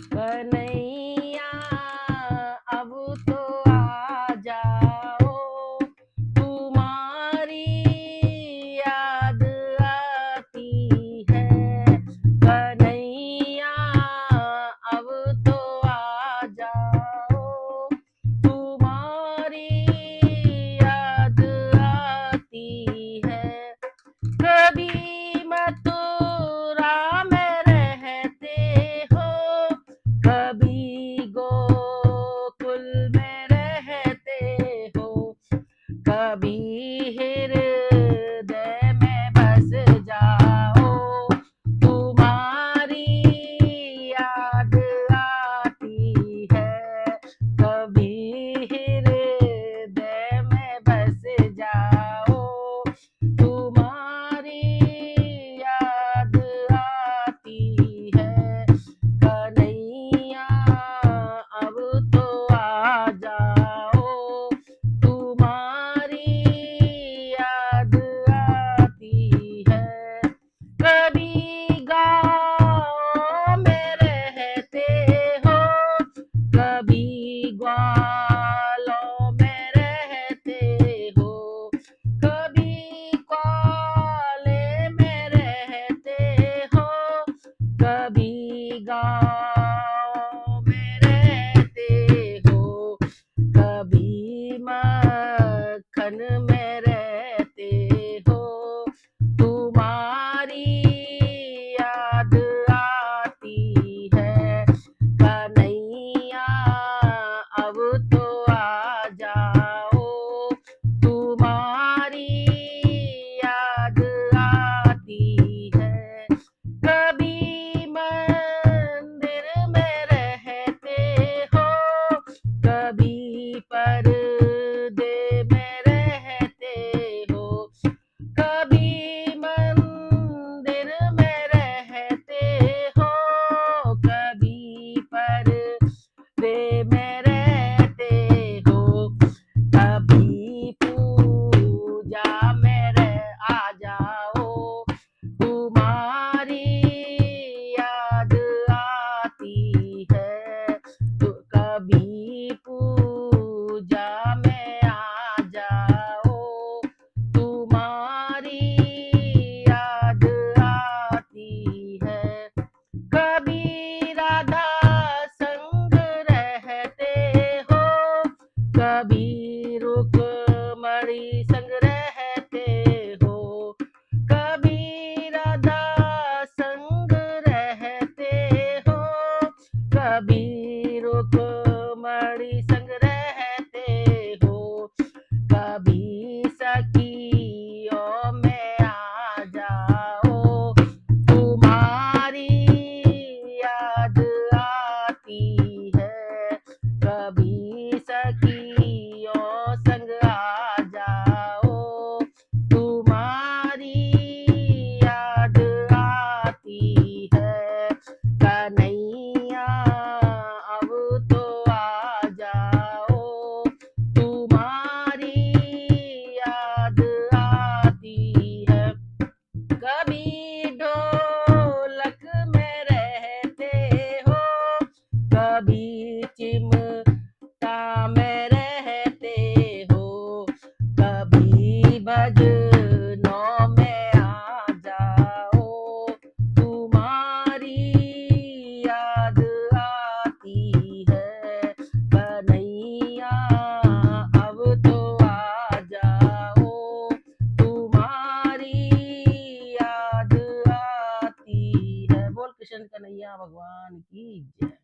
कन्हैया अब तो आ जाओ, तुम्हारी याद आती है। कन्हैया अब तो आ जाओ, तुम्हारी याद आती है। कभी मथुरा में रहते हो, कभी गोकुल में रहते हो, कभी हृदय में बस जाओ, तुम्हारी याद आती है। कभी हृदय में बस जाओ, तुम्हारी याद आती है। कन्हैया अब तो आ जाओ, तुम्हारी याद आती है। कभी गाँव में रहते हो, कभी ग्वालों में रहते हो, कभी ग्वाले में रहते हो, कभी गाँव में रहते हो, कभी मक्खन में रहते हो, तुम्हारी याद आती है। कन्हैया अब तो आ जाओ, तुम्हारी याद आती है। कभी मंदिर में रहते हो, कभी पर्दे में रहते हो, कभी मंदिर में रहते हो, कभी पर्दे में रहते हो, कभी पूजा में आ जाओ, तुम्हारी याद आती है। तो कभी पूजा में आ जाओ, तुम्हारी याद आती है। कभी राधा संग रहते हो, कभी रुक्मणी संग रहते हो, कभी राधा संग रहते हो, कभी रुक्मणी संग रहते हो, कभी सखियों में आ जाओ, तुम्हारी याद आती है। कभी सखियों संग आ जाओ, तुम्हारी याद आती है। कन्हैया अब तो आ जाओ, तुम्हारी याद आती है। कभी ढोलक में रहते हो, कभी चिमटा में रहते हो, कभी भजनों में आ जाओ, तुम्हारी याद आती है। कन्हैया अब तो आ जाओ, तुम्हारी याद आती है। बोल कृष्ण कन्हैया भगवान की जय।